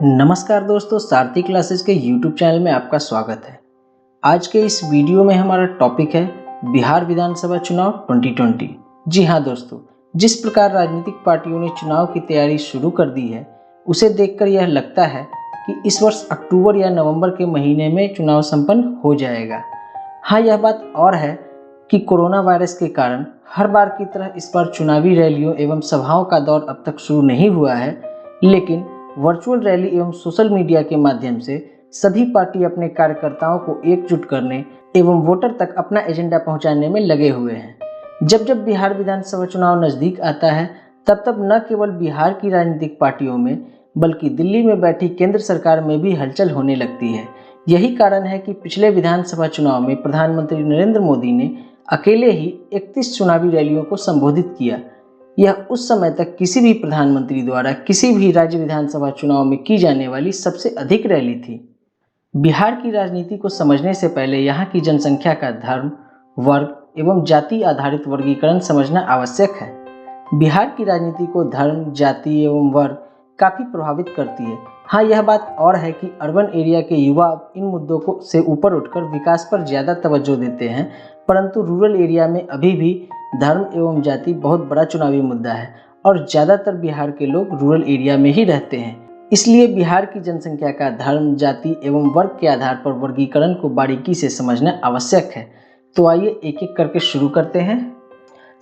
नमस्कार दोस्तों, सारथी क्लासेस के YouTube चैनल में आपका स्वागत है। आज के इस वीडियो में हमारा टॉपिक है बिहार विधानसभा चुनाव 2020। जी हाँ दोस्तों, जिस प्रकार राजनीतिक पार्टियों ने चुनाव की तैयारी शुरू कर दी है, उसे देखकर यह लगता है कि इस वर्ष अक्टूबर या नवंबर के महीने में चुनाव संपन्न हो जाएगा। हाँ, यह बात और है कि कोरोना वायरस के कारण हर बार की तरह इस बार चुनावी रैलियों एवं सभाओं का दौर अब तक शुरू नहीं हुआ है, लेकिन वर्चुअल रैली एवं सोशल मीडिया के माध्यम से सभी पार्टी अपने कार्यकर्ताओं को एकजुट करने एवं वोटर तक अपना एजेंडा पहुंचाने में लगे हुए हैं। जब जब बिहार विधानसभा चुनाव नज़दीक आता है, तब तब न केवल बिहार की राजनीतिक पार्टियों में बल्कि दिल्ली में बैठी केंद्र सरकार में भी हलचल होने लगती है। यही कारण है कि पिछले विधानसभा चुनाव में प्रधानमंत्री नरेंद्र मोदी ने अकेले ही 31 चुनावी रैलियों को संबोधित किया। यह उस समय तक किसी भी प्रधानमंत्री द्वारा किसी भी राज्य विधानसभा चुनाव में की जाने वाली सबसे अधिक रैली थी। बिहार की राजनीति को समझने से पहले यहाँ की जनसंख्या का धर्म, वर्ग एवं जाति आधारित वर्गीकरण समझना आवश्यक है। बिहार की राजनीति को धर्म, जाति एवं वर्ग काफ़ी प्रभावित करती है। हाँ, यह बात और है कि अर्बन एरिया के युवा इन मुद्दों को से ऊपर उठकर विकास पर ज़्यादा तवज्जो देते हैं, परंतु रूरल एरिया में अभी भी धर्म एवं जाति बहुत बड़ा चुनावी मुद्दा है और ज़्यादातर बिहार के लोग रूरल एरिया में ही रहते हैं। इसलिए बिहार की जनसंख्या का धर्म, जाति एवं वर्ग के आधार पर वर्गीकरण को बारीकी से समझना आवश्यक है। तो आइए एक एक करके शुरू करते हैं।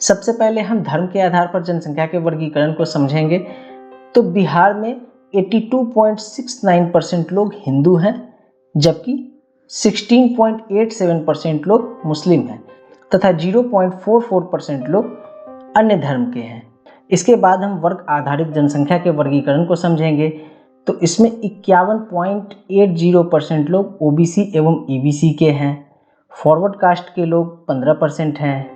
सबसे पहले हम धर्म के आधार पर जनसंख्या के वर्गीकरण को समझेंगे। तो बिहार में 82.69% लोग हिंदू हैं, जबकि 16.87% लोग मुस्लिम हैं तथा 0.44% लोग अन्य धर्म के हैं। इसके बाद हम वर्ग आधारित जनसंख्या के वर्गीकरण को समझेंगे। तो इसमें 51.80% लोग ओबीसी एवं ईबीसी के हैं, फॉरवर्ड कास्ट के लोग 15% हैं,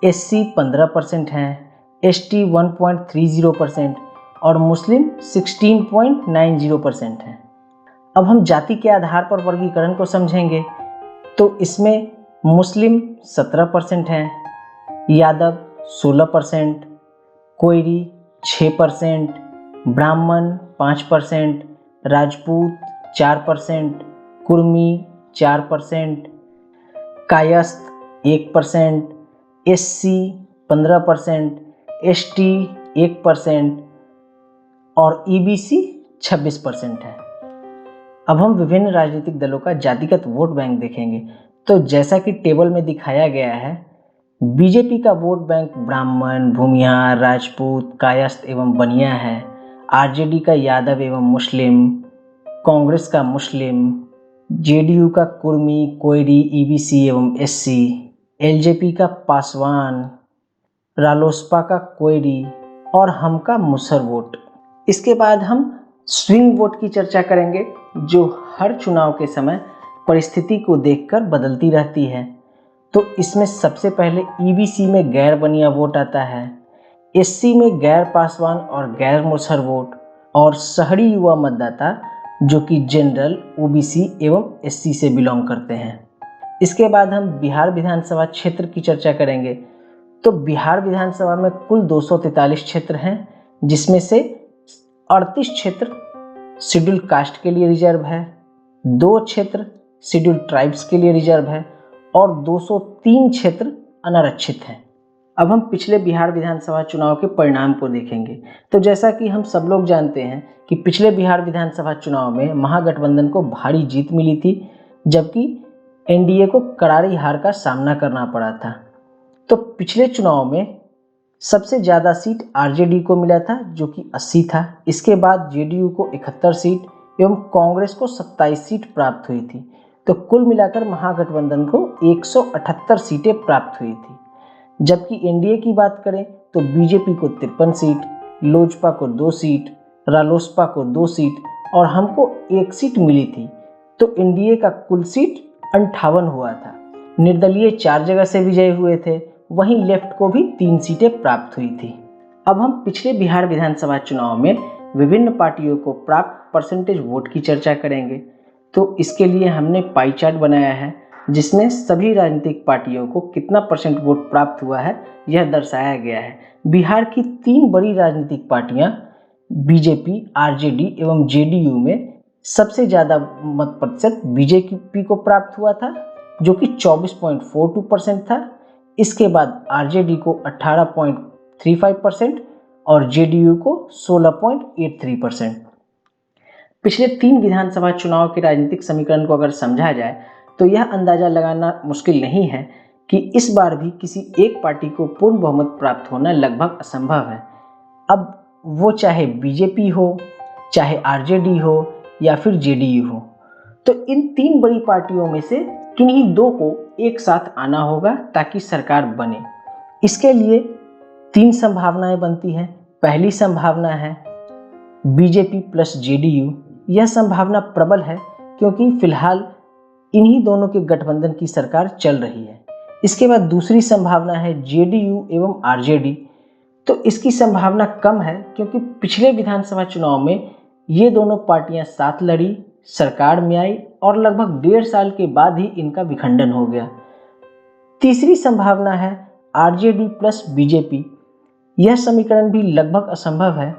एससी 15% हैं, एसटी 1.30% और मुस्लिम 16.90% हैं। अब हम जाति के आधार पर वर्गीकरण को समझेंगे। तो इसमें मुस्लिम 17% हैं, यादव 16%, कोयरी 6%, ब्राह्मण 5%, राजपूत 4%, कुर्मी 4%, कायस्थ 1%, एससी 15%, एसटी 1% और ईबीसी 26% है। अब हम विभिन्न राजनीतिक दलों का जातिगत वोट बैंक देखेंगे। तो जैसा कि टेबल में दिखाया गया है, बीजेपी का वोट बैंक ब्राह्मण, भूमिहार, राजपूत, कायस्थ एवं बनिया है। आरजेडी का यादव एवं मुस्लिम, कांग्रेस का मुस्लिम, जेडीयू का कुर्मी, कोयरी, ईबीसी एवं एससी, एलजेपी का पासवान, रालोसपा का कोयरी और हम का मुसहर वोट। इसके बाद हम स्विंग वोट की चर्चा करेंगे, जो हर चुनाव के समय परिस्थिति को देखकर बदलती रहती है। तो इसमें सबसे पहले ईबीसी में गैर बनिया वोट आता है, एससी में गैर पासवान और गैर मुसहर वोट और शहरी युवा मतदाता जो कि जनरल, ओबीसी एवं एससी से बिलोंग करते हैं। इसके बाद हम बिहार विधानसभा क्षेत्र की चर्चा करेंगे। तो बिहार विधानसभा में कुल 243 क्षेत्र हैं, जिसमें से 38 क्षेत्र शेड्यूल कास्ट के लिए रिजर्व है, 2 क्षेत्र शेड्यूल ट्राइब्स के लिए रिजर्व है और 203 क्षेत्र अनारक्षित हैं। अब हम पिछले बिहार विधानसभा चुनाव के परिणाम को देखेंगे। तो जैसा कि हम सब लोग जानते हैं कि पिछले बिहार विधानसभा चुनाव में महागठबंधन को भारी जीत मिली थी, जबकि एनडीए को करारी हार का सामना करना पड़ा था। तो पिछले चुनाव में सबसे ज़्यादा सीट आरजेडी को मिला था, जो कि 80 था। इसके बाद जेडीयू को 71 सीट एवं कांग्रेस को 27 सीट प्राप्त हुई थी। तो कुल मिलाकर महागठबंधन को 178 सीटें प्राप्त हुई थी। जबकि एनडीए की बात करें तो बीजेपी को 53 सीट, लोजपा को 2 सीट, रालोसपा को 2 सीट और हमको 1 सीट मिली थी। तो एनडीए का कुल सीट 58 हुआ था। निर्दलीय 4 जगह से विजयी हुए थे, वहीं लेफ्ट को भी 3 सीटें प्राप्त हुई थी। अब हम पिछले बिहार विधानसभा चुनाव में विभिन्न पार्टियों को प्राप्त परसेंटेज वोट की चर्चा करेंगे। तो इसके लिए हमने पाई चार्ट बनाया है, जिसमें सभी राजनीतिक पार्टियों को कितना परसेंट वोट प्राप्त हुआ है यह दर्शाया गया है। बिहार की 3 बड़ी राजनीतिक पार्टियां बीजेपी, आरजेडी एवं जेडीयू में सबसे ज़्यादा मत प्रतिशत बीजेपी को प्राप्त हुआ था जो कि 24.42% था। इसके बाद आरजेडी को 18.35% और जेडीयू को 16.83%। पिछले 3 विधानसभा चुनाव के राजनीतिक समीकरण को अगर समझा जाए तो यह अंदाजा लगाना मुश्किल नहीं है कि इस बार भी किसी एक पार्टी को पूर्ण बहुमत प्राप्त होना लगभग असंभव है। अब वो चाहे बीजेपी हो, चाहे आरजेडी हो या फिर जेडीयू हो, तो इन 3 बड़ी पार्टियों में से किन्हीं 2 को एक साथ आना होगा ताकि सरकार बने। इसके लिए 3 संभावनाएं बनती हैं। पहली संभावना है बीजेपी प्लस जेडीयू। यह संभावना प्रबल है क्योंकि फिलहाल इन्हीं दोनों के गठबंधन की सरकार चल रही है। इसके बाद दूसरी संभावना है जेडीयू एवं आरजेडी। तो इसकी संभावना कम है क्योंकि पिछले विधानसभा चुनाव में ये दोनों पार्टियां साथ लड़ी, सरकार में आई और लगभग 1.5 साल के बाद ही इनका विखंडन हो गया। तीसरी संभावना है आरजेडी प्लस बीजेपी। यह समीकरण भी लगभग असंभव है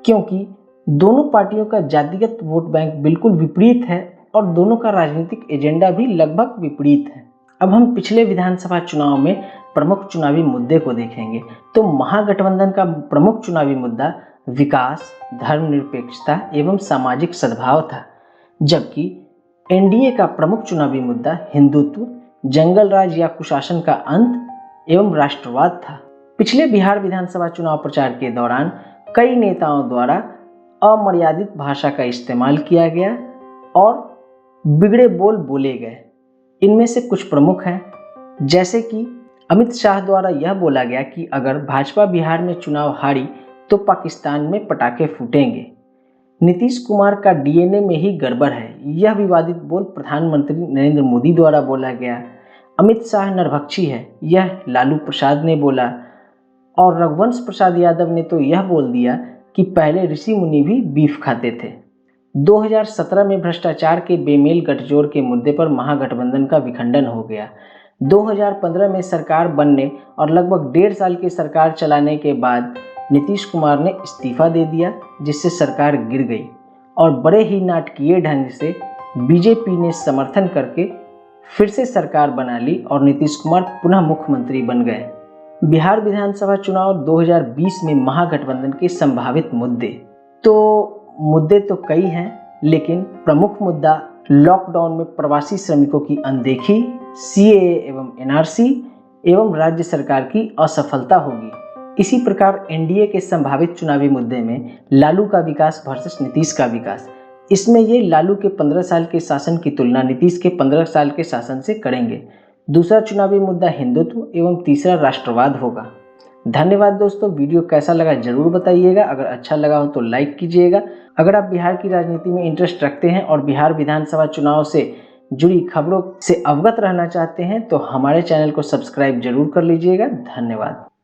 क्योंकि दोनों पार्टियों का जातिगत वोट बैंक बिल्कुल विपरीत है और दोनों का राजनीतिक एजेंडा भी लगभग विपरीत है। अब हम पिछले विधानसभा चुनाव में प्रमुख चुनावी मुद्दे को देखेंगे तो महागठबंधन का प्रमुख चुनावी मुद्दा विकास, धर्मनिरपेक्षता एवं सामाजिक सद्भाव था, जबकि एनडीए का प्रमुख चुनावी मुद्दा हिंदुत्व, जंगल राज या कुशासन का अंत एवं राष्ट्रवाद था। पिछले बिहार विधानसभा चुनाव प्रचार के दौरान कई नेताओं द्वारा अमर्यादित भाषा का इस्तेमाल किया गया और बिगड़े बोल बोले गए। इनमें से कुछ प्रमुख हैं, जैसे कि अमित शाह द्वारा यह बोला गया कि अगर भाजपा बिहार में चुनाव हारी तो पाकिस्तान में पटाखे फूटेंगे। नीतीश कुमार का डीएनए में ही गड़बड़ है, यह विवादित बोल प्रधानमंत्री नरेंद्र मोदी द्वारा बोला गया। अमित शाह नरभक्षी है, यह लालू प्रसाद ने बोला और रघुवंश प्रसाद यादव ने तो यह बोल दिया कि पहले ऋषि मुनि भी बीफ खाते थे। 2017 में भ्रष्टाचार के बेमेल गठजोड़ के मुद्दे पर महागठबंधन का विखंडन हो गया। 2015 में सरकार बनने और लगभग 1.5 साल की सरकार चलाने के बाद नीतीश कुमार ने इस्तीफा दे दिया, जिससे सरकार गिर गई और बड़े ही नाटकीय ढंग से बीजेपी ने समर्थन करके फिर से सरकार बना ली और नीतीश कुमार पुनः मुख्यमंत्री बन गए। बिहार विधानसभा चुनाव 2020 में महागठबंधन के संभावित मुद्दे तो कई हैं, लेकिन प्रमुख मुद्दा लॉकडाउन में प्रवासी श्रमिकों की अनदेखी, सीएए एवं एनआरसी एवं राज्य सरकार की असफलता होगी। इसी प्रकार एनडीए के संभावित चुनावी मुद्दे में लालू का विकास वर्सेस नीतीश का विकास। इसमें ये लालू के 15 साल के शासन की तुलना नीतीश के 15 साल के शासन से करेंगे। दूसरा चुनावी मुद्दा हिंदुत्व एवं तीसरा राष्ट्रवाद होगा। धन्यवाद दोस्तों, वीडियो कैसा लगा जरूर बताइएगा। अगर अच्छा लगा हो तो लाइक कीजिएगा। अगर आप बिहार की राजनीति में इंटरेस्ट रखते हैं और बिहार विधानसभा चुनाव से जुड़ी खबरों से अवगत रहना चाहते हैं तो हमारे चैनल को सब्सक्राइब जरूर कर लीजिएगा। धन्यवाद।